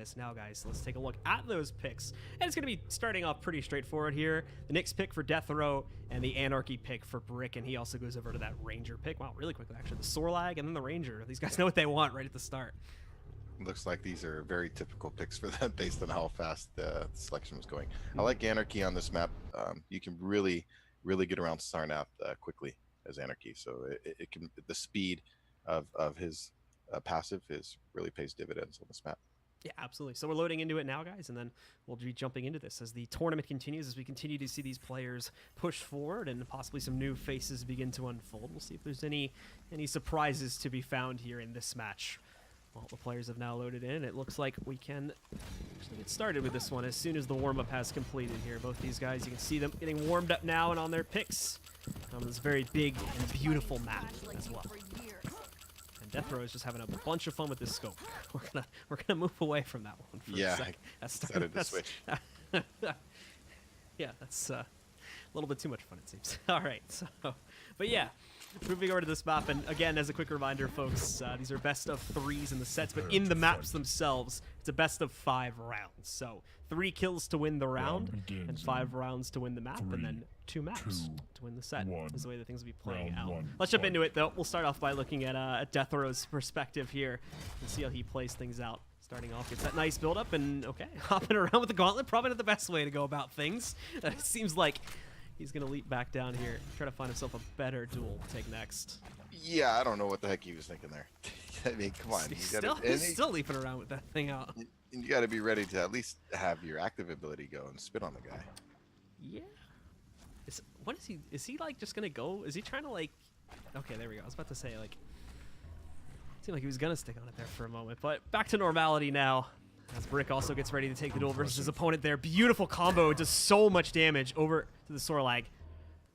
us now, guys. So let's take a look at those picks. And it's going to be starting off pretty straightforward here. The Nyx pick for deathr0w and the Anarchy pick for br1ck, and he also goes over to that Ranger pick. Wow, really quickly, actually. The Sorlag and then the Ranger. These guys know what they want right at the start. Looks like these are very typical picks for them based on how fast the selection was going. I like Anarchy on this map. You can really get around Sarnath quickly as Anarchy. So it can, the speed of his passive really pays dividends on this map. Yeah, absolutely. So we're loading into it now, guys, and then we'll be jumping into this as the tournament continues, as we continue to see these players push forward and possibly some new faces begin to unfold. We'll see if there's any surprises to be found here in this match. Well, the players have now loaded in. It looks like we can actually get started with this one as soon as the warm-up has completed here. Both these guys, you can see them getting warmed up now and on their picks on this very big and beautiful map as well. And deathr0w is just having a bunch of fun with this scope. We're gonna move away from that one for a second. That's switch. Yeah, that's a little bit too much fun, it seems. All right, so, but yeah, moving over to this map, and again, as a quick reminder, folks, these are best of 3s in the sets, but in the maps themselves, it's a best of 5 rounds. So 3 kills to win the round, and 5 rounds to win the map, and then 2 maps to win the set. Is the way that things will be playing out. Let's jump into it, though. We'll start off by looking at deathr0w's perspective here and see how he plays things out. Starting off, gets that nice build-up, and okay, hopping around with the gauntlet, probably not the best way to go about things. It seems like he's going to leap back down here, try to find himself a better duel to take next. Yeah, I don't know what the heck he was thinking there. I mean, come on. He's still leaping around with that thing out. You got to be ready to at least have your active ability go and spit on the guy. Yeah. What is he? Is he like just going to go? Is he trying to like... Okay, there we go. I was about to say like... It seemed like he was going to stick on it there for a moment. But back to normality now. As br1ck also gets ready to take the duel versus his opponent there. Beautiful combo. Does so much damage over to the Sorlag.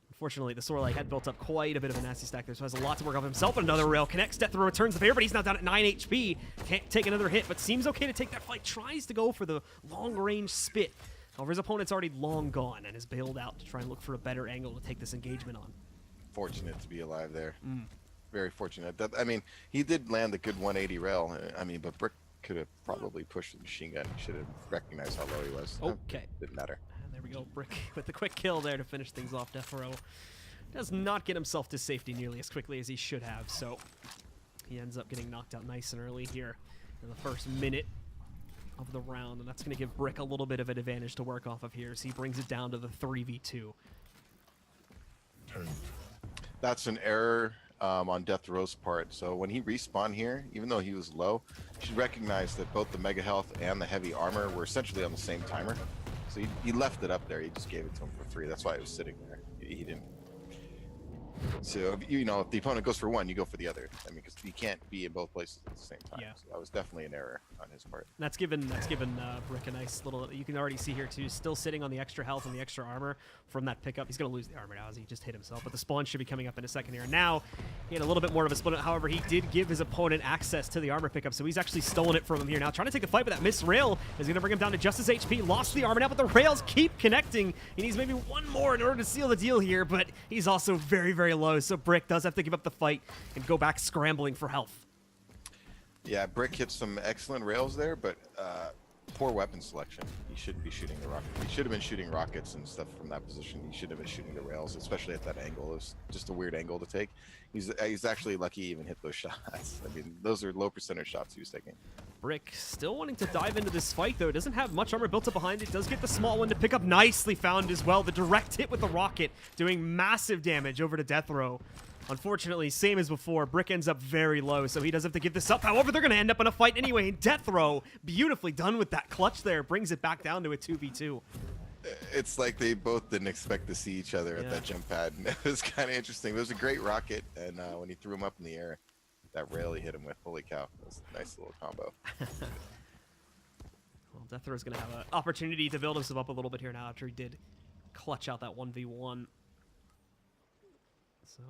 Unfortunately, the Sorlag had built up quite a bit of a nasty stack there, so has a lot to work on himself. But another rail connects. deathr0w returns the favor, but he's now down at 9 HP. Can't take another hit, but seems okay to take that fight. Tries to go for the long-range spit. However, his opponent's already long gone and is bailed out to try and look for a better angle to take this engagement on. Fortunate to be alive there. Very fortunate. I mean, he did land a good 180 rail. I mean, but br1ck could have probably pushed the machine gun. He should have recognized how low he was. Okay. Didn't matter. And there we go. br1ck with the quick kill there to finish things off. deathr0w does not get himself to safety nearly as quickly as he should have, so he ends up getting knocked out nice and early here in the first minute of the round, and that's going to give br1ck a little bit of an advantage to work off of here as he brings it down to the 3v2. That's an error on deathr0w's part. So when he respawned here, even though he was low, you should recognize that both the mega health and the heavy armor were essentially on the same timer. So he left it up there. He just gave it to him for free. That's why it was sitting there. He didn't. So, you know, if the opponent goes for one, you go for the other. I mean, because you can't be in both places at the same time. Yeah. So that was definitely an error on his part. That's given br1ck a nice little... You can already see here, too, still sitting on the extra health and the extra armor from that pickup. He's going to lose the armor now as he just hit himself, but the spawn should be coming up in a second here. Now, he had a little bit more of a split. However, he did give his opponent access to the armor pickup, so he's actually stolen it from him here. Now, trying to take the fight, but that missed rail is going to bring him down to just his HP. Lost the armor now, but the rails keep connecting. He needs maybe one more in order to seal the deal here, but he's also very, very low, so br1ck does have to give up the fight and go back scrambling for health. Yeah, br1ck hit some excellent rails there, but poor weapon selection. He shouldn't be shooting the rocket. He should have been shooting rockets and stuff from that position. He should have been shooting the rails, especially at that angle. It was just a weird angle to take. He's actually lucky he even hit those shots. I mean, those are low percentage shots he was taking. br1ck still wanting to dive into this fight, though. It doesn't have much armor built up behind it. Does get the small one to pick up. Nicely found as well. The direct hit with the rocket doing massive damage over to deathr0w. Unfortunately, same as before, br1ck ends up very low, so he does have to give this up. However, they're going to end up in a fight anyway. And deathr0w, beautifully done with that clutch there, brings it back down to a 2v2. It's like they both didn't expect to see each other at that jump pad. And it was kind of interesting. It was a great rocket, and when he threw him up in the air, that rail he hit him with, holy cow, that was a nice little combo. Well, deathr0w is going to have an opportunity to build himself up a little bit here now after he did clutch out that 1v1. So...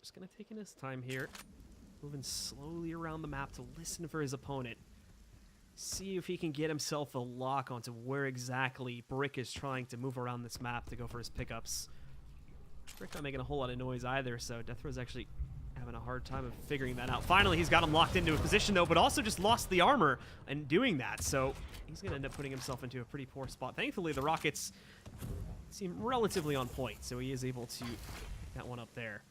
just going to take in his time here, moving slowly around the map to listen for his opponent. See if he can get himself a lock onto where exactly br1ck is trying to move around this map to go for his pickups. br1ck not making a whole lot of noise either, so deathr0w is actually having a hard time of figuring that out. Finally, he's got him locked into a position, though, but also just lost the armor in doing that. So he's going to end up putting himself into a pretty poor spot. Thankfully, the Rockets seem relatively on point, so he is able to pick that one up there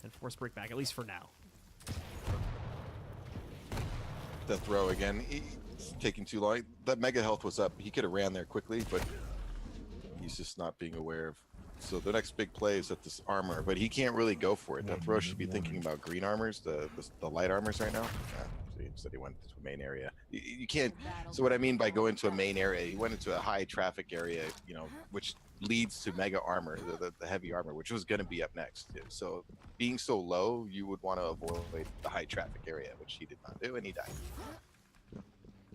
and force Brick back, at least for now. deathr0w again. He's taking too long. That mega health was up. He could have ran there quickly, but he's just not being aware of. So the next big play is at this armor, but he can't really go for it. deathr0w should be thinking about green armors, the light armors right now. Yeah, so instead he went to a main area. You can't. So what I mean by go into a main area, he went into a high traffic area, you know, which leads to mega armor, the heavy armor, which was going to be up next. So being so low, you would want to avoid the high traffic area, which he did not do, and he died.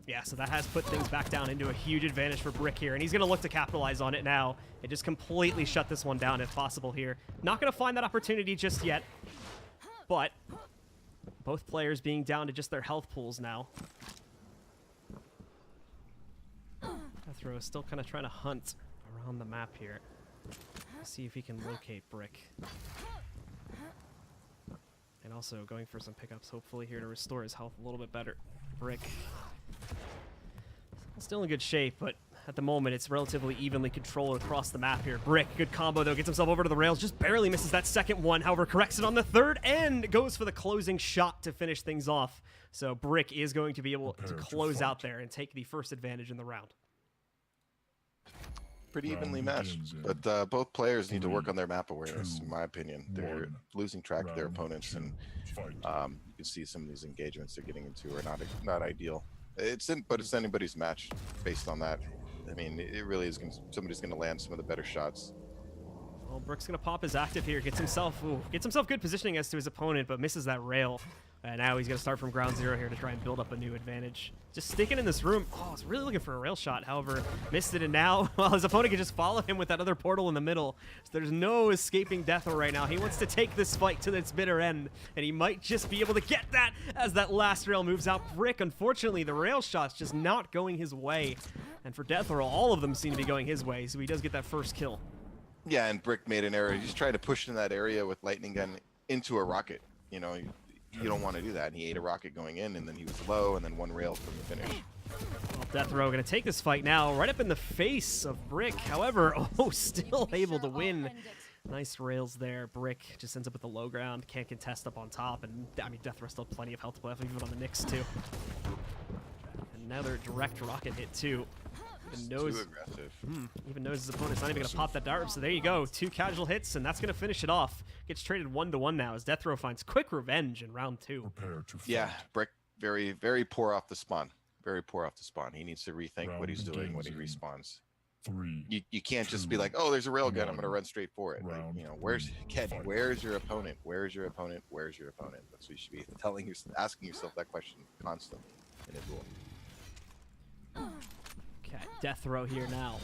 Yeah, so that has put things back down into a huge advantage for Brick here, and he's going to look to capitalize on it now and just completely shut this one down if possible here. Not going to find that opportunity just yet, but both players being down to just their health pools now. deathr0w is still kind of trying to hunt around the map here. See if he can locate Brick. And also going for some pickups, hopefully, here to restore his health a little bit better. Brick still in good shape, but at the moment it's relatively evenly controlled across the map here. Brick, good combo though, gets himself over to the rails, just barely misses that second one, however corrects it on the third and goes for the closing shot to finish things off. So Brick is going to be able to close out there and take the first advantage in the round. Pretty evenly matched, but both players need to work on their map awareness, in my opinion. They're losing track of their opponents, and you can see some of these engagements they're getting into are not ideal. But it's anybody's match based on that. I mean, it really is somebody's going to land some of the better shots. Well, Brick's going to pop his active here, gets himself good positioning as to his opponent, but misses that rail. And now he's going to start from ground zero here to try and build up a new advantage. Just sticking in this room. Oh, I was really looking for a rail shot. However, missed it. And now, well, his opponent can just follow him with that other portal in the middle. So there's no escaping deathr0w right now. He wants to take this fight to its bitter end. And he might just be able to get that as that last rail moves out. Brick, unfortunately, the rail shot's just not going his way. And for deathr0w, all of them seem to be going his way. So he does get that first kill. Yeah, and Brick made an error. He's trying to push in that area with lightning gun into a rocket. You know, you don't want to do that. And he ate a rocket going in, and then he was low, and then one rail from the finish. Well, deathr0w going to take this fight now right up in the face of Brick. However, still able to win. Nice rails there. Brick just ends up with the low ground. Can't contest up on top. And, I mean, deathr0w still plenty of health to play off, even on the Knicks, too. Another direct rocket hit, too. Even knows, too aggressive. Even knows his opponent's not even going to pop that dart. So there you go. 2 casual hits, and that's going to finish it off. Gets traded 1-1 now as deathr0w finds quick revenge in round 2. Yeah, Brick very, very poor off the spawn. Very poor off the spawn. He needs to rethink what he's doing when he respawns. You can't just be like, oh, there's a railgun, I'm going to run straight for it. Like, you know, where's your opponent? Where's your opponent? Where's your opponent? That's what you should be asking yourself that question constantly in a duel. Okay, deathr0w here now.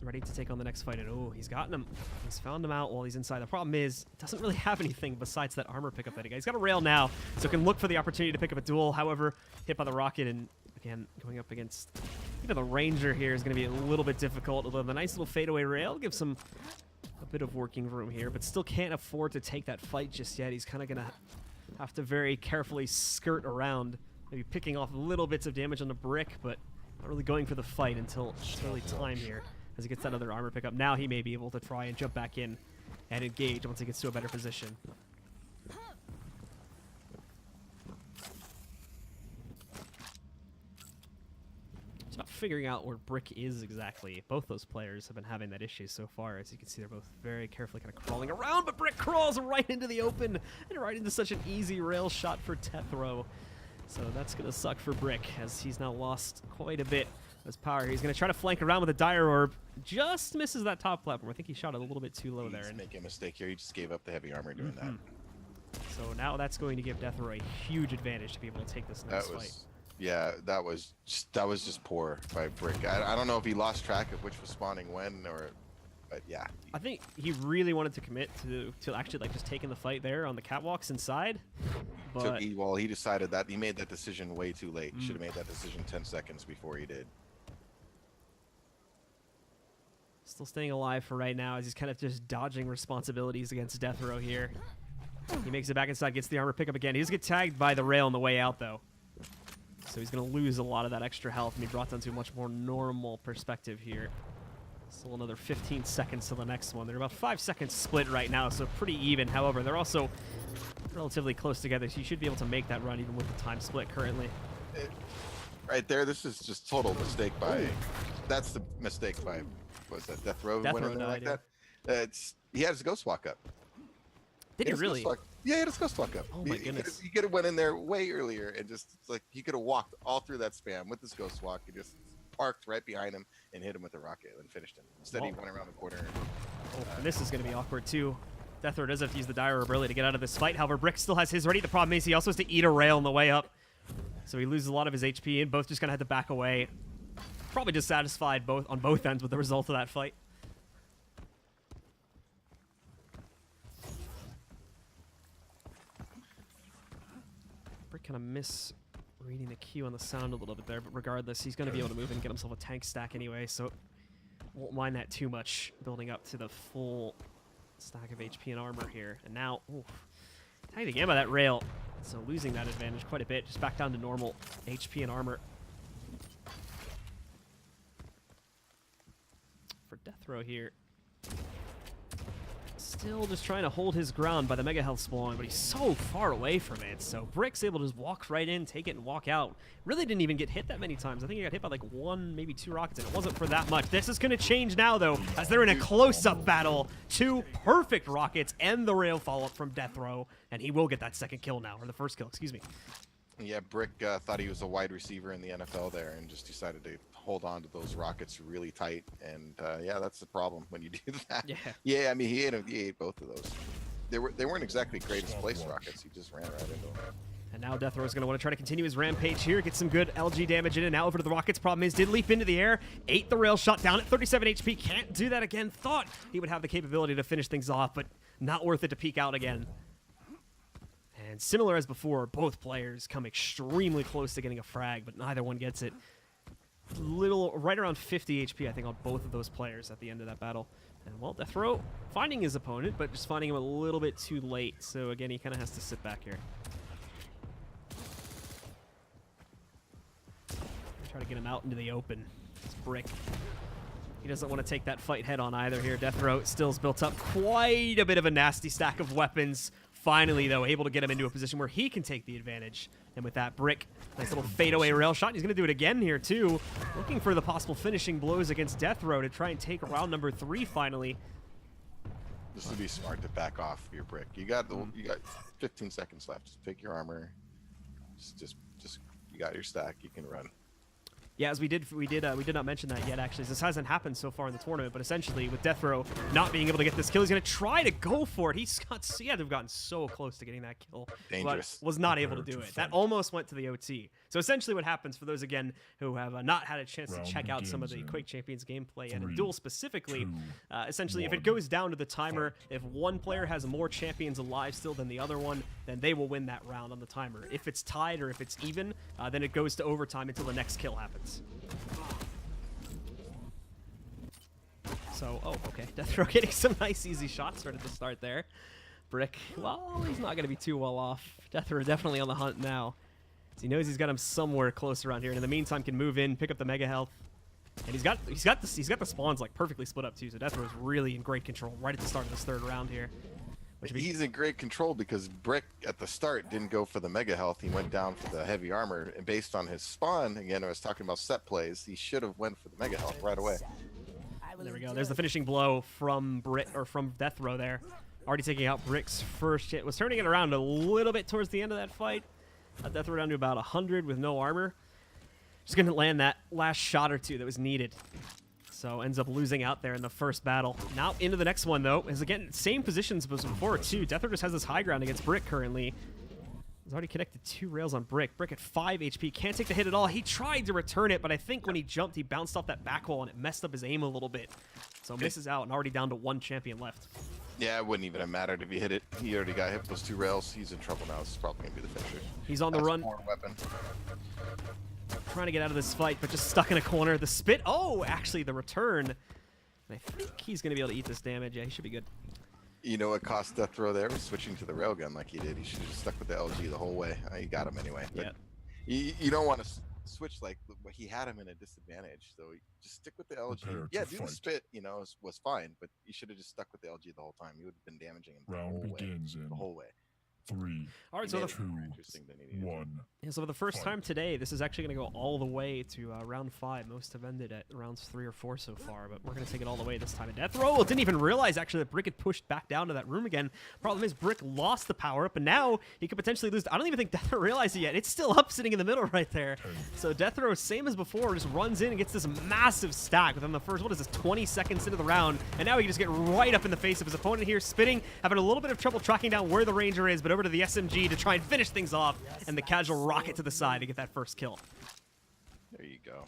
Ready to take on the next fight, and oh, he's gotten him. He's found him out while he's inside. The problem is, doesn't really have anything besides that armor pickup that he got. He's got a rail now, so can look for the opportunity to pick up a duel. However, hit by the rocket, and again, going up against the Ranger here is going to be a little bit difficult, although the nice little fadeaway rail gives him a bit of working room here, but still can't afford to take that fight just yet. He's kind of going to have to very carefully skirt around, maybe picking off little bits of damage on the Brick, but not really going for the fight until it's early time here as he gets that other armor pickup. Now he may be able to try and jump back in and engage once he gets to a better position. Just not figuring out where Brick is exactly. Both those players have been having that issue so far. As you can see, they're both very carefully kind of crawling around, but Brick crawls right into the open and right into such an easy rail shot for deathr0w. So that's going to suck for Brick, as he's now lost quite a bit of his power. He's going to try to flank around with a dire orb. Just misses that top platform. I think he shot it a little bit too low there. He's making a mistake here. He just gave up the heavy armor doing that. So now that's going to give deathr0w a huge advantage to be able to take this next fight. Yeah, that was just poor by Brick. I don't know if he lost track of which was spawning when, but yeah. I think he really wanted to commit to actually like just taking the fight there on the catwalks inside. But he decided that he made that decision way too late. He should have made that decision 10 seconds before he did. Still staying alive for right now as he's kind of just dodging responsibilities against deathr0w here. He makes it back inside, gets the armor pickup again. He does get tagged by the rail on the way out, though. So he's going to lose a lot of that extra health and be brought down to a much more normal perspective here. Still another 15 seconds to the next one. They're about 5 seconds split right now, so pretty even. However, they're also relatively close together, so you should be able to make that run even with the time split currently. Right there, this is just total mistake by... That's the mistake by... What was that? deathr0w went in there like that? He had his ghost walk up. Did he really? Yeah, he had his ghost walk up. Oh my goodness. He could have went in there way earlier and just, like, he could have walked all through that spam with his ghost walk. He just parked right behind him and hit him with a rocket and finished him. Instead, he went around the corner. And this is going to be awkward, too. deathr0w does have to use the dire ability to get out of this fight. However, br1ck still has his ready. The problem is he also has to eat a rail on the way up. So he loses a lot of his HP, and both just going to have to back away. Probably dissatisfied on both ends with the result of that fight. br1ck kind of misreading the Q on the sound a little bit there, but regardless, he's going to be able to move and get himself a tank stack anyway, so won't mind that too much, building up to the full stack of HP and armor here. And now, tagged again by that rail, so losing that advantage quite a bit, just back down to normal HP and armor. For deathr0w here. Still just trying to hold his ground by the mega health spawn, but he's so far away from it. So br1ck's able to just walk right in, take it, and walk out. Really didn't even get hit that many times. I think he got hit by like 1, maybe 2 rockets, and it wasn't for that much. This is going to change now, though, as they're in a close-up battle. 2 perfect rockets and the rail follow-up from deathr0w, and he will get that second kill now, or the first kill, excuse me. Yeah, br1ck thought he was a wide receiver in the NFL there and just decided to hold on to those rockets really tight. And yeah, that's the problem when you do that. Yeah, I mean, he ate both of those. They weren't exactly greatest place rockets. He just ran right into them. And now deathr0w is going to want to try to continue his rampage here, get some good LG damage in, and now over to the rockets. Problem is, did leap into the air, ate the rail shot down at 37 HP. Can't do that again. Thought he would have the capability to finish things off, but not worth it to peek out again. And similar as before, both players come extremely close to getting a frag, but neither one gets it. Right around 50 HP, I think, on both of those players at the end of that battle. And, well, deathr0w finding his opponent, but just finding him a little bit too late. So, again, he kind of has to sit back here. Try to get him out into the open. It's br1ck. He doesn't want to take that fight head on either here. deathr0w still's built up quite a bit of a nasty stack of weapons. Finally, though, able to get him into a position where he can take the advantage. And with that, br1ck, nice little fadeaway rail shot. He's going to do it again here, too. Looking for the possible finishing blows against deathr0w to try and take round number 3 finally. This would be smart to back off your br1ck. You got 15 seconds left. Just pick your armor. Just you got your stack. You can run. Yeah, as we did not mention that yet, actually. This hasn't happened so far in the tournament, but essentially with deathr0w not being able to get this kill, he's going to try to go for it. He had to have gotten so close to getting that kill. Dangerous. But was not able to do it. That almost went to the OT. So essentially what happens, for those, again, who have not had a chance to check out some of the Quake Champions gameplay and in DueL specifically, essentially if it goes down to the timer, if one player has more champions alive still than the other one, then they will win that round on the timer. If it's tied or if it's even, then it goes to overtime until the next kill happens. So, okay, deathr0w getting some nice easy shots right at the start there. br1ck, well, he's not going to be too well off. deathr0w definitely on the hunt now. So he knows he's got him somewhere close around here, and in the meantime can move in, pick up the mega health. And he's got the spawns like perfectly split up too, so deathr0w is really in great control right at the start of this third round here. He's in great control because br1ck at the start didn't go for the mega health. He went down for the heavy armor, and based on his spawn, again, I was talking about set plays, he should have went for the mega health right away. There we go. There's the finishing blow from deathr0w there. Already taking out br1ck's first hit. Was turning it around a little bit towards the end of that fight. deathr0w down to about 100 with no armor. Just going to land that last shot or two that was needed. So ends up losing out there in the first battle. Now into the next one, though, is again same positions as before too. deathr0w just has this high ground against br1ck currently. He's already connected 2 rails on br1ck. br1ck at 5 HP, can't take the hit at all. He tried to return it, but I think when he jumped, he bounced off that back wall and it messed up his aim a little bit. So misses out and already down to 1 champion left. Yeah, it wouldn't even have mattered if he hit it. He already got hit with those 2 rails. He's in trouble now. This is probably gonna be the finisher. He's on the run. Weapon. Trying to get out of this fight, but just stuck in a corner. The spit. Oh, actually, the return. I think he's going to be able to eat this damage. Yeah, he should be good. You know what cost deathr0w there was switching to the railgun like he did. He should have stuck with the LG the whole way. He got him anyway. But you don't want to switch like he had him in a disadvantage. So just stick with the LG. Yeah, do the spit. You know, was fine, but you should have just stuck with the LG the whole time. You would have been damaging him the whole way. 3, all right, so 2, 1. Yeah, so for the first time today, this is actually going to go all the way to round 5. Most have ended at rounds 3 or 4 so far, but we're going to take it all the way this time. And deathr0w didn't even realize actually that br1ck had pushed back down to that room again. Problem is br1ck lost the power up, and now he could potentially lose. I don't even think deathr0w realized it yet. It's still up, sitting in the middle right there. So deathr0w, same as before, just runs in and gets this massive stack within the first, 20 seconds into the round, and now he can just get right up in the face of his opponent here, spitting, having a little bit of trouble tracking down where the Ranger is, but over to the SMG to try and finish things off, and the casual rocket to the side to get that first kill. There you go.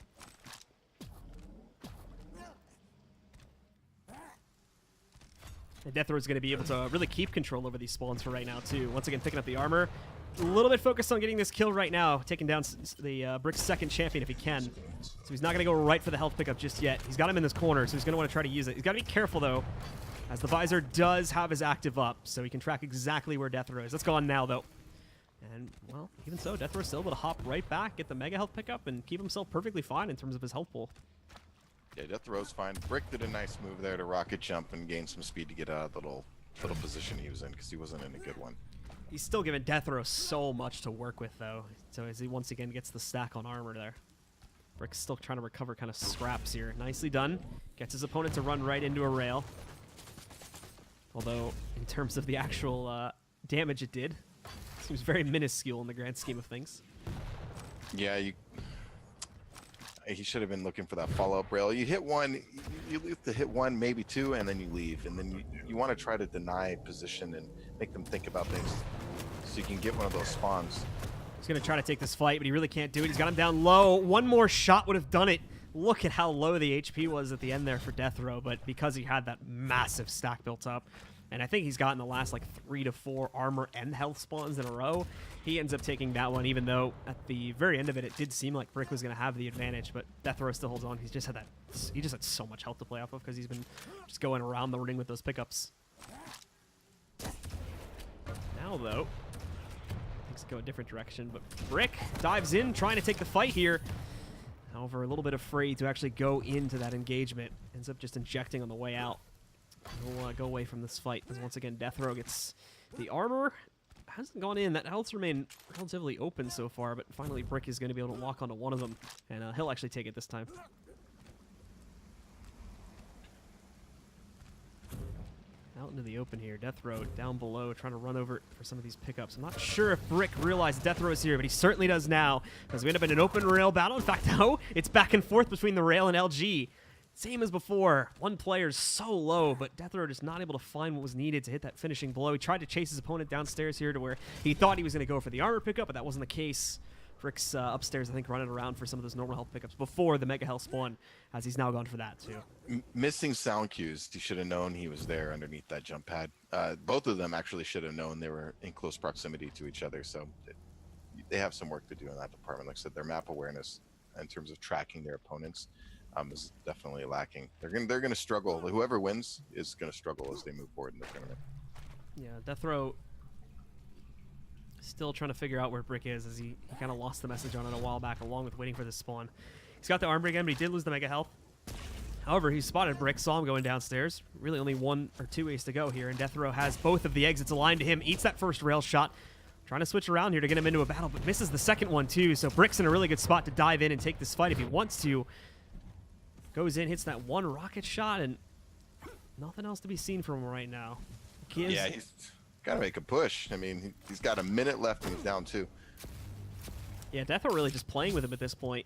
And deathr0w is going to be able to really keep control over these spawns for right now, too. Once again, picking up the armor. A little bit focused on getting this kill right now, taking down the br1ck's second champion if he can. So he's not going to go right for the health pickup just yet. He's got him in this corner, so he's going to want to try to use it. He's got to be careful, though, as the visor does have his active up, so he can track exactly where deathr0w is. Let's go on now, though. And, well, even so, deathr0w is still able to hop right back, get the mega health pickup, and keep himself perfectly fine in terms of his health pool. Yeah, deathr0w's fine. br1ck did a nice move there to rocket jump and gain some speed to get out of the little position he was in, because he wasn't in a good one. He's still giving deathr0w so much to work with, though. So as he once again gets the stack on armor there. br1ck's still trying to recover kind of scraps here. Nicely done. Gets his opponent to run right into a rail. Although, in terms of the actual damage it did, seems very minuscule in the grand scheme of things. Yeah, he should have been looking for that follow-up rail. You hit one, you leave to hit one, maybe two, and then you leave. And then you want to try to deny position and make them think about things so you can get one of those spawns. He's going to try to take this fight, but he really can't do it. He's got him down low. One more shot would have done it. Look at how low the HP was at the end there for deathr0w, but because he had that massive stack built up, and I think he's gotten the last like 3 to 4 armor and health spawns in a row, he ends up taking that one, even though at the very end of it, it did seem like br1ck was going to have the advantage, but deathr0w still holds on. He just had so much health to play off of because he's been just going around the ring with those pickups. Now, though, things go a different direction, but br1ck dives in, trying to take the fight here. However, a little bit afraid to actually go into that engagement. Ends up just injecting on the way out. He'll go away from this fight, because once again, deathr0w gets the armor. Hasn't gone in. That health's remained relatively open so far, but finally br1ck is going to be able to walk onto one of them, and he'll actually take it this time. Out into the open here. deathr0w down below, trying to run over for some of these pickups. I'm not sure if br1ck realized deathr0w is here, but he certainly does now, because we end up in an open rail battle. In fact, no, it's back and forth between the rail and LG. Same as before. One player's so low, but deathr0w just not able to find what was needed to hit that finishing blow. He tried to chase his opponent downstairs here to where he thought he was going to go for the armor pickup, but that wasn't the case. br1ck's upstairs, I think, running around for some of those normal health pickups before the mega health spawn, as he's now gone for that, too. Missing sound cues. He should have known he was there underneath that jump pad. Both of them actually should have known they were in close proximity to each other, so they have some work to do in that department. Like I said, their map awareness in terms of tracking their opponents is definitely lacking. They're gonna struggle. Whoever wins is gonna struggle as they move forward in the tournament. Yeah, deathr0w still trying to figure out where br1ck is, as he kind of lost the message on it a while back, along with waiting for this spawn. He's got the armor again, but he did lose the mega health. However, he spotted br1ck, saw him going downstairs. Really only 1 or 2 ways to go here, and deathr0w has both of the exits aligned to him, eats that first rail shot, trying to switch around here to get him into a battle, but misses the second one too, so br1ck's in a really good spot to dive in and take this fight if he wants to. Goes in, hits that one rocket shot, and nothing else to be seen from him right now. Yeah, he's got to make a push. I mean, he's got a minute left and he's down 2. Yeah, deathr0w really just playing with him at this point.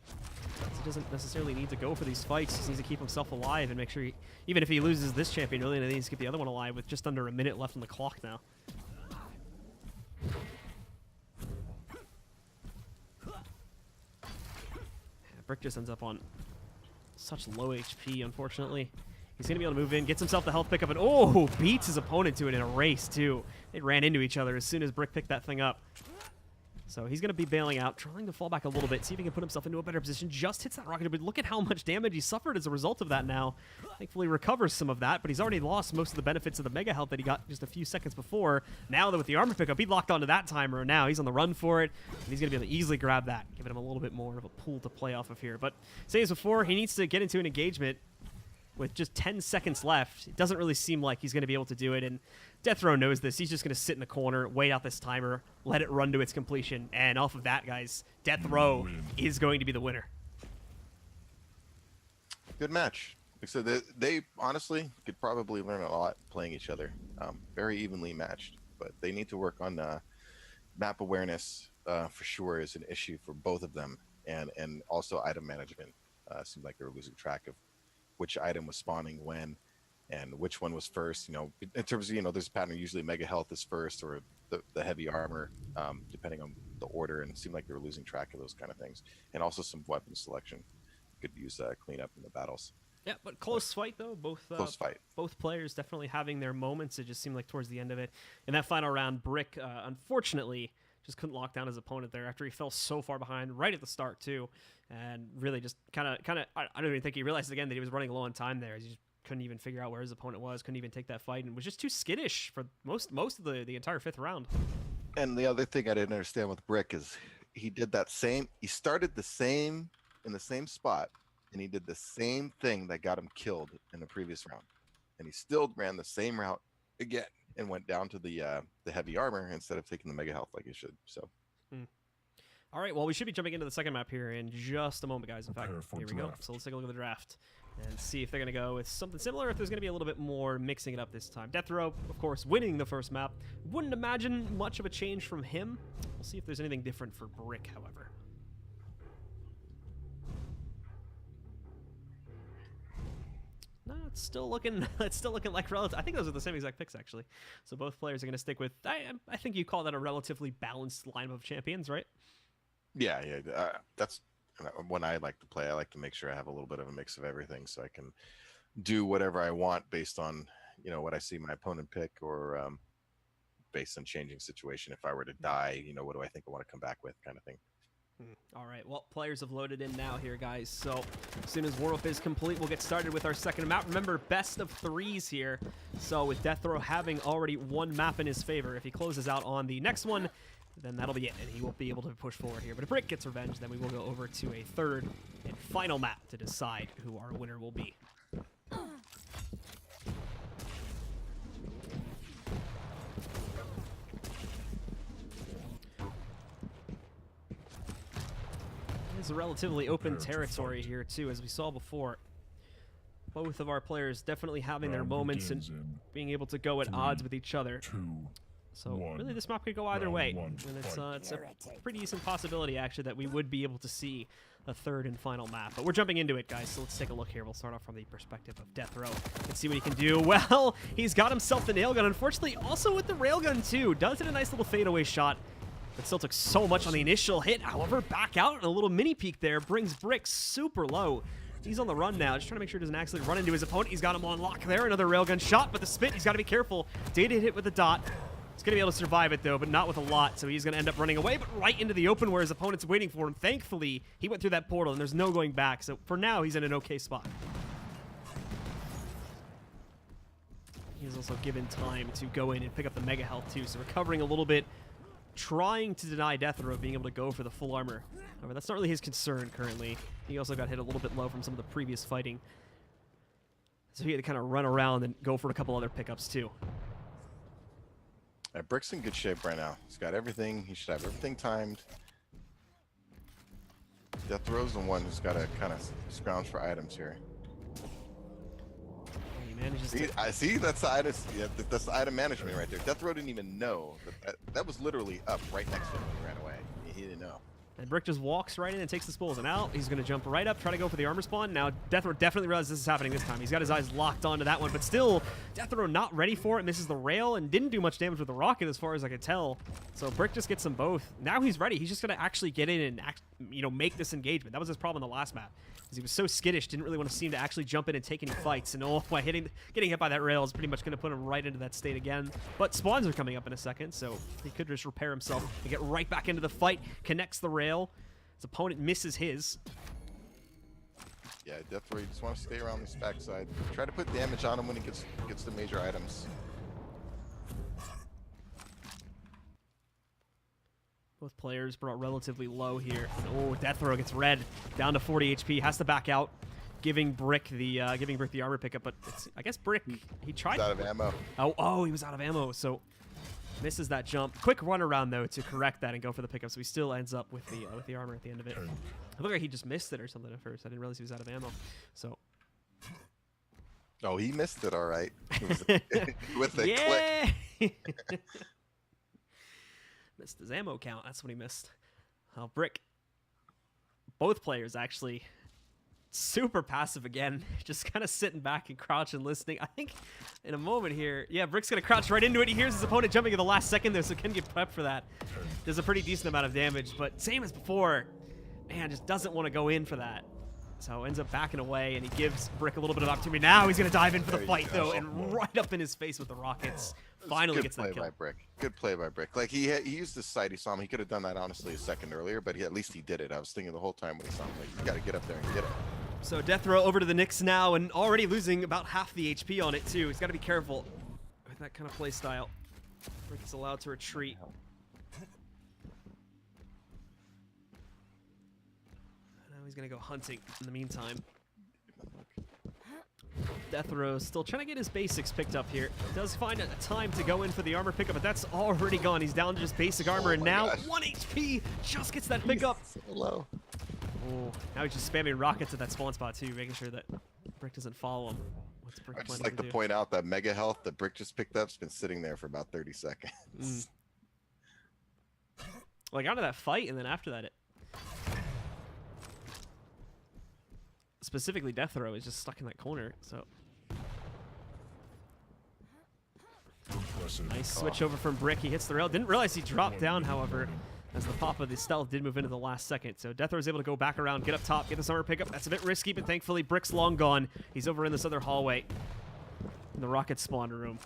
He doesn't necessarily need to go for these fights. He just needs to keep himself alive and make sure, even if he loses this champion, really needs to keep the other one alive with just under a minute left on the clock now. Yeah, br1ck just ends up on such low HP, unfortunately. He's going to be able to move in, gets himself the health pickup, and oh, beats his opponent to it in a race, too. They ran into each other as soon as br1ck picked that thing up. So he's going to be bailing out, trying to fall back a little bit, see if he can put himself into a better position. Just hits that rocket, but look at how much damage he suffered as a result of that now. Thankfully recovers some of that, but he's already lost most of the benefits of the mega health that he got just a few seconds before. Now that with the armor pickup, he locked onto that timer, and now he's on the run for it, and he's going to be able to easily grab that, giving him a little bit more of a pool to play off of here. But same as before, he needs to get into an engagement with just 10 seconds left. It doesn't really seem like he's going to be able to do it, and deathr0w knows this. He's just going to sit in the corner, wait out this timer, let it run to its completion, and off of that, guys, deathr0w is going to be the winner. Good match. Like I said, they honestly could probably learn a lot playing each other. Very evenly matched, but they need to work on map awareness for sure is an issue for both of them, and also item management. Seemed like they were losing track of which item was spawning when and which one was first. You know, in terms of, you know, there's a pattern, usually mega health is first or the heavy armor, depending on the order, and it seemed like they were losing track of those kind of things. And also some weapon selection could use cleanup in the battles. Yeah, but close fight though. Close fight. Both players definitely having their moments. It just seemed like towards the end of it, in that final round, br1ck unfortunately just couldn't lock down his opponent there after he fell so far behind right at the start too, and really just kind of I don't even think he realized again that he was running low on time there. He just couldn't even figure out where his opponent was, couldn't even take that fight, and was just too skittish for most of the entire 5th round. And the other thing I didn't understand with br1ck is he did that same. He started in the same spot, and he did the same thing that got him killed in the previous round, and he still ran the same route again and went down to the heavy armor instead of taking the mega health like he should. So. All right, well, we should be jumping into the second map here in just a moment, guys. In fact, here we go. So let's take a look at the draft and see if they're going to go with something similar, if there's going to be a little bit more mixing it up this time. deathr0w, of course, winning the first map. Wouldn't imagine much of a change from him. We'll see if there's anything different for br1ck, however. No, it's still looking like relative. I think those are the same exact picks, actually. So both players are going to stick with, I think you call that a relatively balanced lineup of champions, right? Yeah. That's when I like to play. I like to make sure I have a little bit of a mix of everything, so I can do whatever I want based on, you know, what I see my opponent pick, or based on changing situation. If I were to die, you know, what do I think I want to come back with, kind of thing. All right, well, players have loaded in now here, guys. So as soon as warm-up is complete, we'll get started with our second map. Remember, best of 3s here. So with deathr0w having already one map in his favor, if he closes out on the next one, then that'll be it, and he won't be able to push forward here. But if br1ck gets revenge, then we will go over to a third and final map to decide who our winner will be. It's a relatively open territory here, too, as we saw before. Both of our players definitely having their moments and being able to go at odds with each other. So really, this map could go either way, and it's a pretty decent possibility, actually, that we would be able to see a third and final map. But we're jumping into it, guys, so let's take a look here. We'll start off from the perspective of deathr0w and see what he can do. Well, he's got himself the nail gun, unfortunately, also with the railgun, too. Does hit a nice little fadeaway shot, but still took so much on the initial hit. However, back out, and a little mini peek there brings br1ck super low. He's on the run now, just trying to make sure he doesn't actually run into his opponent. He's got him on lock there. Another railgun shot, but the spit, he's got to be careful. Data hit with the dot. He's going to be able to survive it, though, but not with a lot, so he's going to end up running away, but right into the open where his opponent's waiting for him. Thankfully, he went through that portal, and there's no going back, so for now, he's in an okay spot. He's also given time to go in and pick up the mega health, too, so recovering a little bit, trying to deny deathr0w being able to go for the full armor. However, that's not really his concern currently. He also got hit a little bit low from some of the previous fighting, so he had to kind of run around and go for a couple other pickups, too. br1ck's in good shape right now. He's got everything. He should have everything timed. deathr0w's the one who's got to kind of scrounge for items here. He manages to... I see that's the item. Yeah, that's the item management right there. deathr0w didn't even know that was literally up right next to him when he ran away. He didn't know. And br1ck just walks right in and takes the spools and out. He's going to jump right up, try to go for the armor spawn. Now, deathr0w definitely realizes this is happening this time. He's got his eyes locked onto that one, but still, deathr0w not ready for it, misses the rail, and didn't do much damage with the rocket as far as I could tell. So br1ck just gets them both. Now he's ready. He's just going to actually get in and make this engagement. That was his problem in the last map. He was so skittish, didn't really want to seem to actually jump in and take any fights. And getting hit by that rail is pretty much going to put him right into that state again. But spawns are coming up in a second, so he could just repair himself and get right back into the fight. Connects the rail. His opponent misses his. Yeah, deathr0w, you just want to stay around this backside. Try to put damage on him when he gets the major items. Both players brought relatively low here. Oh, deathr0w gets red, down to 40 HP, has to back out, giving br1ck the armor pickup. But I guess br1ck, he tried. He's out of ammo. Oh, he was out of ammo, so misses that jump. Quick run around though to correct that and go for the pickup. So he still ends up with the armor at the end of it. It looked like he just missed it or something at first. I didn't realize he was out of ammo. So. Oh, he missed it all right. With the click. Missed his ammo count. That's what he missed. br1ck. Both players actually super passive again. Just kind of sitting back and crouching, listening. I think in a moment here, yeah, br1ck's going to crouch right into it. He hears his opponent jumping at the last second there, so can get prepped for that. Does a pretty decent amount of damage, but same as before, man, just doesn't want to go in for that. So ends up backing away, and he gives br1ck a little bit of opportunity. Now he's going to dive in for the fight, though, and right up in his face with the rockets. Finally gets that kill. Good play by br1ck. Good play by br1ck. Like, he used his sight. He saw him. He could have done that, honestly, a second earlier, but at least he did it. I was thinking the whole time when he saw him, like, you got to get up there and get it. So deathr0w over to the Knicks now, and already losing about half the HP on it, too. He's got to be careful with that kind of play style. br1ck is allowed to retreat. Now he's going to go hunting in the meantime. deathr0w still trying to get his basics picked up here. Does find a time to go in for the armor pickup, but that's already gone. He's down to just basic armor, and now 1 HP just gets that pickup. So low. Oh, now he's just spamming rockets at that spawn spot too, making sure that br1ck doesn't follow him. What's br1ck I'd just planning like to point out that mega health that br1ck just picked up has been sitting there for about 30 seconds. Well, I got into that fight, and then after that, specifically deathr0w is just stuck in that corner, so. Nice switch over from br1ck. He hits the rail. Didn't realize he dropped down, however, as the pop of the stealth did move into the last second. So deathr0w is able to go back around, get up top, get the summer pickup. That's a bit risky, but thankfully br1ck's long gone. He's over in this other hallway in the rocket spawn room.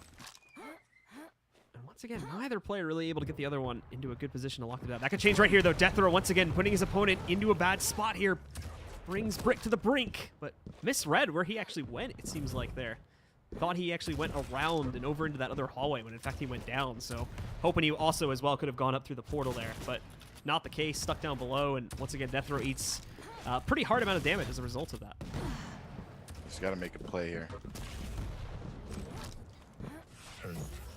And once again, neither player really able to get the other one into a good position to lock it down. That could change right here, though. deathr0w once again putting his opponent into a bad spot here. Brings br1ck to the brink, but misread where he actually went, it seems like there. Thought he actually went around and over into that other hallway when in fact he went down, so hoping he also as well could have gone up through the portal there, but not the case, stuck down below, and once again deathr0w eats a pretty hard amount of damage as a result of that. Just got to make a play here.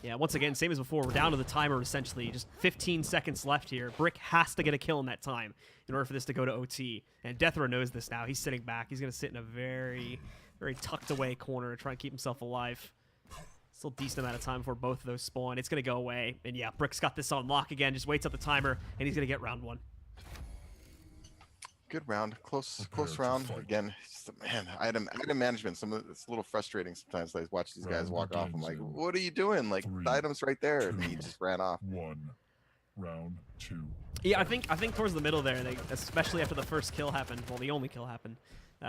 Yeah, once again, same as before, we're down to the timer essentially, just 15 seconds left here. br1ck has to get a kill in that time in order for this to go to OT, and deathr0w knows this now. He's sitting back. He's going to sit in a very tucked away corner, trying to keep himself alive. Still decent amount of time before both of those spawn. It's going to go away, and yeah, br1ck's got this on lock again, just waits up the timer, and he's going to get round 1. Good round, close round. Again, man, item management. It's a little frustrating sometimes. I watch these guys walk off. I'm like, what are you doing? Like, the item's right there, and he just ran off. Round 2. Yeah, I think towards the middle there, especially after the first kill happened, well, the only kill happened,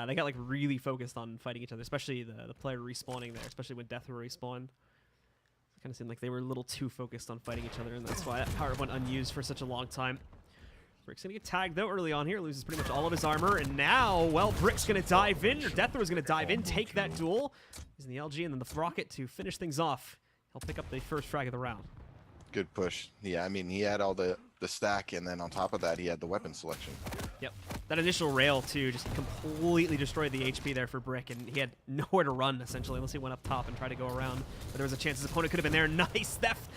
they got like really focused on fighting each other, especially the player respawning there, especially when deathr0w respawned. It kind of seemed like they were a little too focused on fighting each other, and that's why that power went unused for such a long time. br1ck's gonna get tagged though early on here, loses pretty much all of his armor, and now, well, br1ck's gonna dive in, or deathr0w's gonna dive in, take that duel. He's in the LG and then the rocket to finish things off. He'll pick up the first frag of the round. Good push. Yeah, I mean, he had all the stack, and then on top of that, he had the weapon selection. Yep. That initial rail, too, just completely destroyed the HP there for br1ck, and he had nowhere to run, essentially, unless he went up top and tried to go around. But there was a chance his opponent could have been there. Nice theft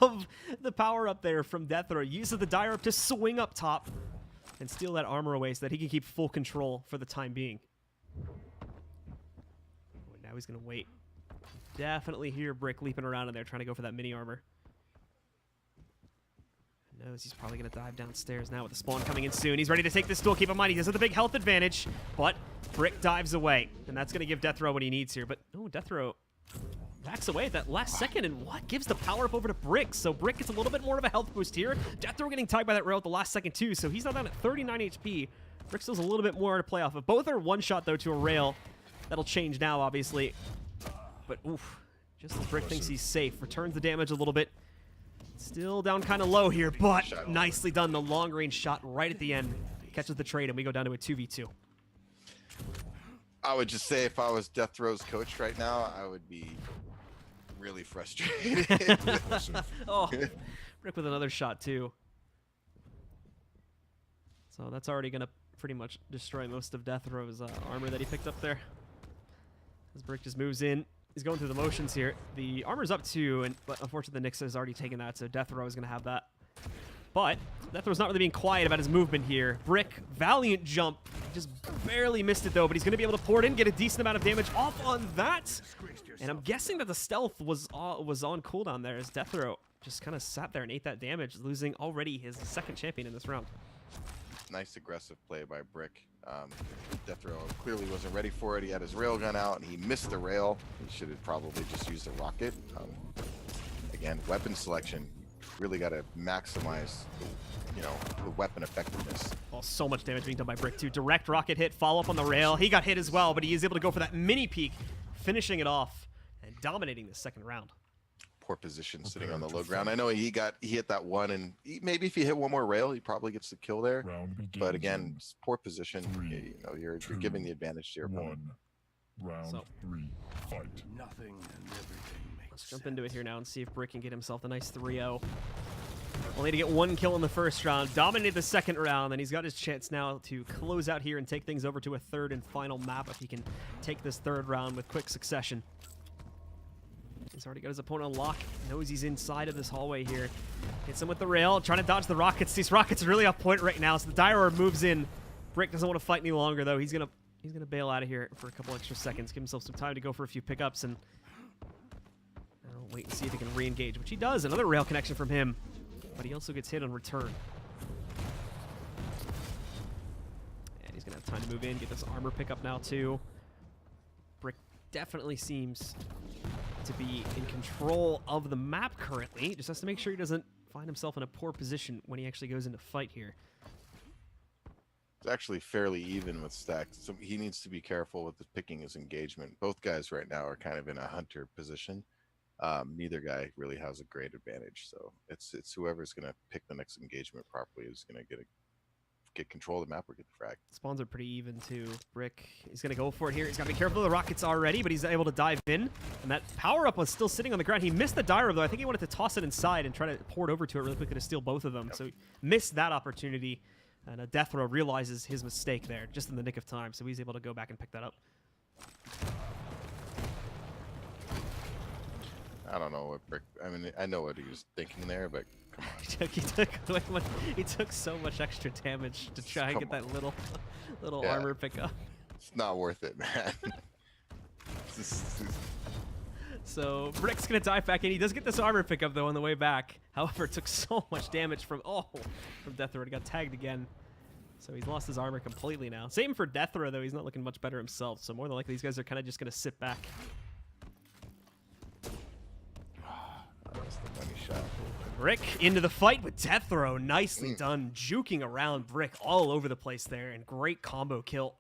of the power up there from deathr0w. Uses the dire up to swing up top and steal that armor away so that he can keep full control for the time being. Now he's going to wait. Definitely hear br1ck leaping around in there, trying to go for that mini armor. Knows he's probably going to dive downstairs now with the spawn coming in soon. He's ready to take this duel. Keep in mind, he does have the big health advantage, but br1ck dives away, and that's going to give deathr0w what he needs here. But, oh, deathr0w backs away at that last second, and what gives the power up over to br1ck? So br1ck gets a little bit more of a health boost here. deathr0w getting tagged by that rail at the last second too, so he's now down at 39 HP. br1ck still has a little bit more to play off of. Both are one shot though to a rail. That'll change now, obviously. But oof, just as br1ck thinks he's safe, returns the damage a little bit. Still down kind of low here, but nicely done. The long range shot right at the end catches the trade, and we go down to a 2v2. I would just say if I was deathr0w's coach right now, I would be really frustrated. Oh, br1ck with another shot too. So that's already going to pretty much destroy most of deathr0w's armor that he picked up there. As br1ck just moves in. He's going through the motions here. The armor's up 2, but unfortunately the Nyx has already taken that, so deathr0w is going to have that. But deathr0w's not really being quiet about his movement here. br1ck, valiant jump. Just barely missed it though, but he's going to be able to pour it in, get a decent amount of damage off on that. And I'm guessing that the stealth was on cooldown there as deathr0w just kind of sat there and ate that damage, losing already his second champion in this round. Nice aggressive play by br1ck. deathr0w clearly wasn't ready for it. He had his railgun out and he missed the rail. He should have probably just used a rocket. Again, weapon selection. Really got to maximize, the weapon effectiveness. Oh, so much damage being done by br1ck too. Direct rocket hit, follow up on the rail. He got hit as well, but he is able to go for that mini peek, finishing it off and dominating the second round. Poor position sitting on the low ground. I know he hit that one, and maybe if he hit one more rail, he probably gets the kill there. But again, poor position. You're giving the advantage to your opponent. Round 3, fight. Nothing and everything makes Let's jump into it here now and see if br1ck can get himself a nice 3-0. Only to get 1 kill in the first round, dominated the second round, and he's got his chance now to close out here and take things over to a third and final map if he can take this third round with quick succession. He's already got his opponent on lock, knows he's inside of this hallway here. Hits him with the rail, trying to dodge the rockets. These rockets are really off point right now, so the deathr0w moves in. br1ck doesn't want to fight any longer though. He's gonna bail out of here for a couple extra seconds, give himself some time to go for a few pickups, and wait and see if he can re-engage, which he does. Another rail connection from him, but he also gets hit on return. And he's gonna have time to move in, get this armor pickup now too. br1ck definitely seems to be in control of the map currently. Just has to make sure he doesn't find himself in a poor position when he actually goes into fight here. It's actually fairly even with stacks. So he needs to be careful with picking his engagement. Both guys right now are kind of in a hunter position. Neither guy really has a great advantage. So it's whoever's going to pick the next engagement properly who's going to get control of the map or get the frag. Spawns are pretty even too. br1ck, he's going to go for it here. He's got to be careful of the rockets already, but he's able to dive in. And that power-up was still sitting on the ground. He missed the deathr0w though. I think he wanted to toss it inside and try to pour it over to it really quickly to steal both of them. Yep. So he missed that opportunity. And deathr0w realizes his mistake there just in the nick of time. So he's able to go back and pick that up. I don't know what br1ck... I mean, I know what he was thinking there, but come on. he took so much extra damage to try and get that little armor pickup. It's not worth it, man. So br1ck's gonna dive back in. He does get this armor pickup though on the way back. However, it took so much damage from deathr0w. He got tagged again. So he's lost his armor completely now. Same for deathr0w though. He's not looking much better himself. So more than likely these guys are kind of just gonna sit back. That's the money shot. br1ck into the fight with deathr0w. Nicely done, juking around br1ck all over the place there, and great combo kill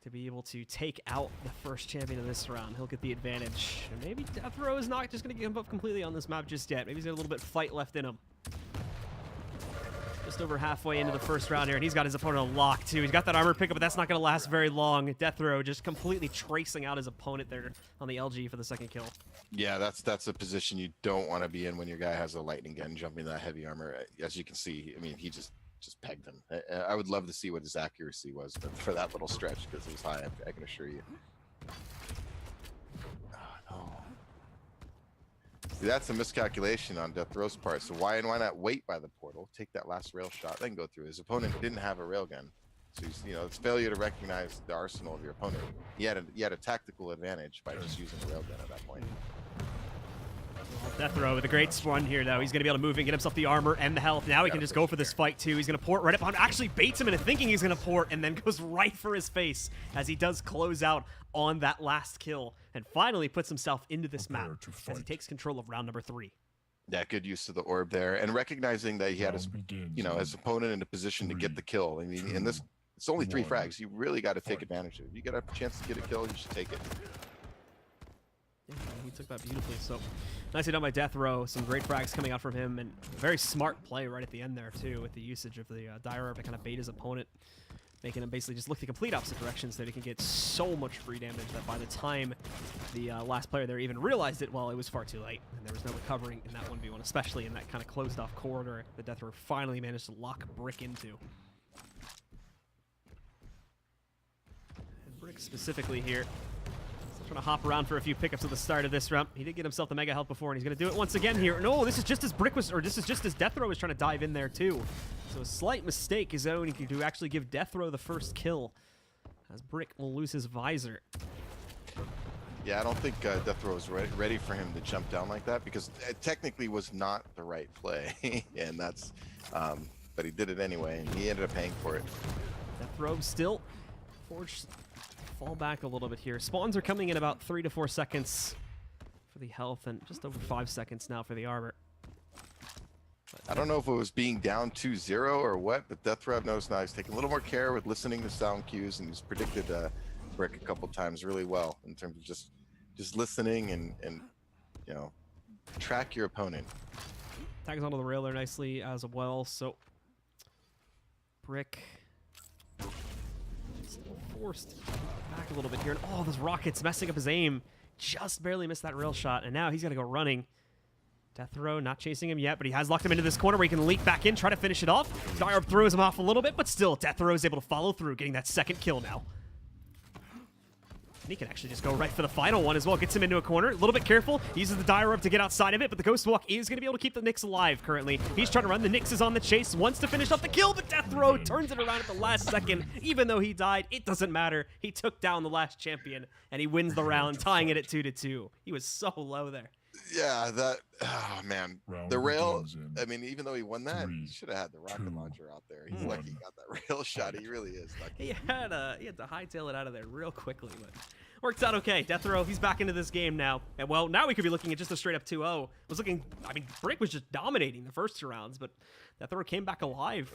to be able to take out the first champion of this round. He'll get the advantage. And maybe deathr0w is not just going to give up completely on this map just yet. Maybe he's got a little bit of fight left in him. Just over halfway into the first round here, and he's got his opponent on lock too. He's got that armor pickup, but that's not going to last very long. deathr0w just completely tracing out his opponent there on the LG for the second kill. Yeah, that's a position you don't want to be in when your guy has a lightning gun jumping that heavy armor. As you can see, I mean, he just pegged him. I would love to see what his accuracy was for that little stretch, because it was high, I can assure you. Oh, no. See, that's a miscalculation on deathr0w's part. So why not wait by the portal, take that last rail shot, then go through? His opponent didn't have a railgun. So he's, it's failure to recognize the arsenal of your opponent. He had a tactical advantage by just using a railgun at that point. deathr0w with a great spawn here, though. He's going to be able to move and get himself the armor and the health. Now he can just go for this fight, too. He's going to port right up on. Actually baits him into thinking he's going to port and then goes right for his face as he does close out on that last kill and finally puts himself into this map as he takes control of round number 3. Yeah, good use of the orb there, and recognizing that he had his, his opponent in a position to get the kill. I mean, in this, it's only 3 frags. You really got to take advantage of it. If you get a chance to get a kill, you should take it. Yeah, he took that beautifully. So nicely done by deathr0w. Some great frags coming out from him, and a very smart play right at the end there too, with the usage of the deathr0w to kind of bait his opponent, making him basically just look the complete opposite direction so that he can get so much free damage that by the time the last player there even realized it, well, it was far too late, and there was no recovering in that 1v1, especially in that kind of closed off corridor that deathr0w finally managed to lock br1ck into. And br1ck specifically here, still trying to hop around for a few pickups at the start of this round. He did get himself the mega health before, and he's going to do it once again here. No, this is just as br1ck was, or this is just as deathr0w was trying to dive in there too. So a slight mistake is only to actually give deathr0w the first kill, as br1ck will lose his visor. Yeah, I don't think deathr0w was ready for him to jump down like that, because it technically was not the right play, and that's, but he did it anyway, and he ended up paying for it. deathr0w still forced to fall back a little bit here. Spawns are coming in about 3 to 4 seconds for the health, and just over 5 seconds now for the armor. I don't know if it was being down 2-0 or what, but deathr0w knows now. He's taking a little more care with listening to sound cues, and he's predicted br1ck a couple times really well in terms of just listening and track your opponent. Tags onto the rail there nicely as well. So br1ck still forced back a little bit here, and oh, those rockets messing up his aim. Just barely missed that rail shot, and now he's got to go running. deathr0w not chasing him yet, but he has locked him into this corner where he can leap back in, try to finish it off. deathr0w throws him off a little bit, but still, deathr0w is able to follow through, getting that second kill now. And he can actually just go right for the final one as well. Gets him into a corner. A little bit careful. He uses the deathr0w to get outside of it, but the Ghost Walk is going to be able to keep the Nyx alive currently. He's trying to run. The Nyx is on the chase. Wants to finish off the kill, but deathr0w turns it around at the last second. Even though he died, it doesn't matter. He took down the last champion, and he wins the round, tying it at 2-2. He was so low there. Yeah, that, oh man, the rail, I mean, even though he won that, he should have had the rocket launcher out there. He's lucky he got that rail shot. He really is lucky. He had to hightail it out of there real quickly, but worked out okay. deathr0w, he's back into this game now. And well, now we could be looking at just a straight up 2-0. Was looking, I mean, br1ck was just dominating the first 2 rounds, but deathr0w came back alive.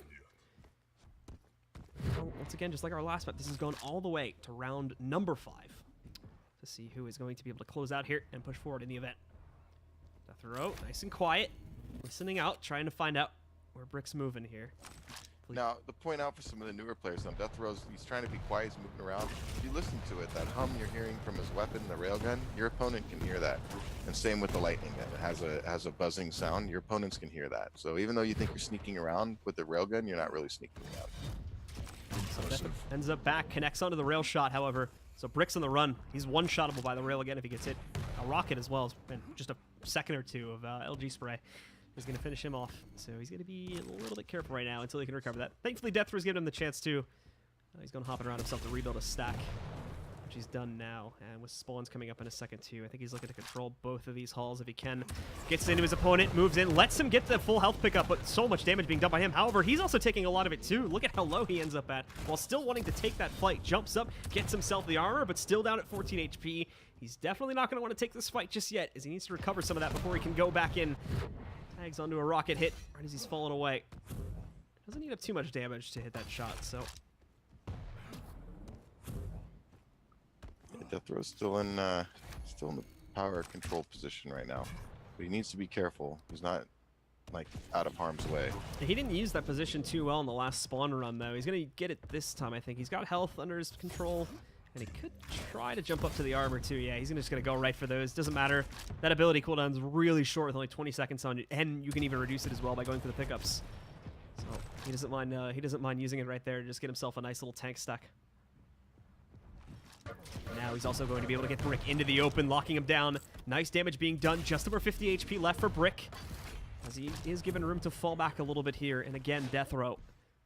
Well, once again, just like our last map, this is going all the way to round number 5 to see who is going to be able to close out here and push forward in the event. deathr0w, nice and quiet, listening out, trying to find out where br1ck's moving here. Now, to point out for some of the newer players, deathr0w, he's trying to be quiet, he's moving around. If you listen to it, that hum you're hearing from his weapon, the railgun, your opponent can hear that. And same with the lightning gun. It has a buzzing sound. Your opponents can hear that. So even though you think you're sneaking around with the railgun, you're not really sneaking around. So deathr0w ends up back, connects onto the rail shot, however. So br1ck's on the run. He's one-shottable by the rail again if he gets hit. A rocket as well, and just a second or 2 of LG spray is going to finish him off. So he's going to be a little bit careful right now until he can recover that. Thankfully, deathr0w's given him the chance to. He's going to hop around himself to rebuild a stack, which he's done now. And with spawns coming up in a second too, I think he's looking to control both of these halls if he can. Gets into his opponent, moves in, lets him get the full health pickup, but so much damage being done by him. However, he's also taking a lot of it too. Look at how low he ends up at, while still wanting to take that fight. Jumps up, gets himself the armor, but still down at 14 HP. He's definitely not going to want to take this fight just yet, as he needs to recover some of that before he can go back in. Tags onto a rocket hit right as he's falling away. Doesn't need up too much damage to hit that shot, so. Yeah, deathr0w's still in the power control position right now, but he needs to be careful. He's not like out of harm's way. He didn't use that position too well in the last spawn run though. He's gonna get it this time, I think. He's got health under his control, and he could try to jump up to the armor too. Yeah, he's just gonna go right for those. Doesn't matter. That ability cooldown's really short with only 20 seconds on it, and you can even reduce it as well by going for the pickups. So he doesn't mind. He doesn't mind using it right there to just get himself a nice little tank stack. Now he's also going to be able to get br1ck into the open, locking him down. Nice damage being done. Just over 50 HP left for br1ck, as he is given room to fall back a little bit here. And again, deathr0w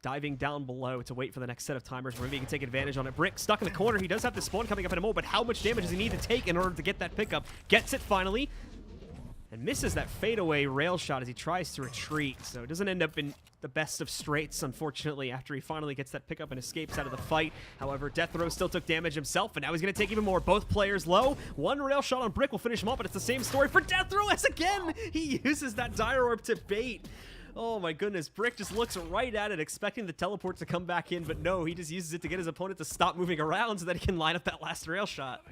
diving down below to wait for the next set of timers where maybe he can take advantage on it. br1ck stuck in the corner. He does have the spawn coming up in a moment, but how much damage does he need to take in order to get that pickup? Gets it finally. and misses that fadeaway rail shot as he tries to retreat. So it doesn't end up in the best of straights, unfortunately, after he finally gets that pickup and escapes out of the fight. However, deathr0w still took damage himself, and now he's going to take even more. Both players low. One rail shot on br1ck will finish him off, but it's the same story for deathr0w as again he uses that dire orb to bait. Oh my goodness, br1ck just looks right at it, expecting the teleport to come back in, but no, he just uses it to get his opponent to stop moving around so that he can line up that last rail shot.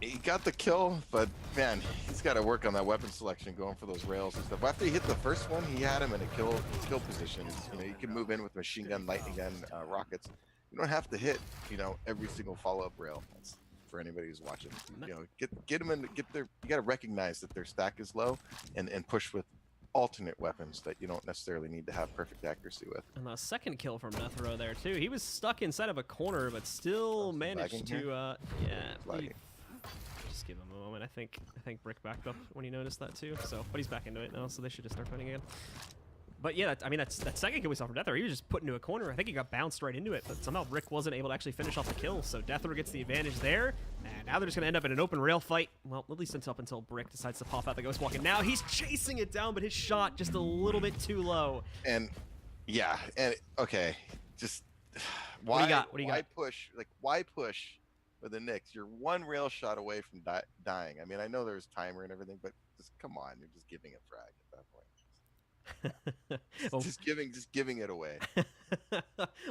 He got the kill, but man, he's got to work on that weapon selection, going for those rails and stuff. After he hit the first one, he had him in a kill position. You know, you can move in with machine gun, lightning gun, rockets. You don't have to hit, you know, every single follow-up rail. That's for anybody who's watching. You know, get them in, get their. You got to recognize that their stack is low, and push with alternate weapons that you don't necessarily need to have perfect accuracy with. And the second kill from deathr0w there too. He was stuck inside of a corner, but still managed to just give him a moment. I think br1ck backed up when he noticed that too. So, but he's back into it now, so they should just start fighting again. But yeah, that second kill we saw from deathr0w, he was just put into a corner. I think he got bounced right into it, but somehow br1ck wasn't able to actually finish off the kill. So deathr0w gets the advantage there, and now they're just gonna end up in an open rail fight. Well, at least until br1ck decides to pop out the ghost walk, and now he's chasing it down, but his shot just a little bit too low. And yeah, and okay, just why? What do you got? Why push with the Knicks? You're one rail shot away from dying. I mean, I know there's timer and everything, but just come on, you're just giving a frag at that point. Well, just giving it away.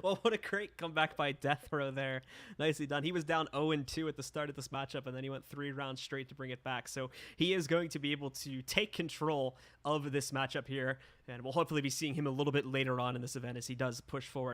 Well, what a great comeback by deathr0w there. Nicely done. He was down 0-2 at the start of this matchup, and then he went 3 rounds straight to bring it back. So he is going to be able to take control of this matchup here, and we'll hopefully be seeing him a little bit later on in this event as he does push forward.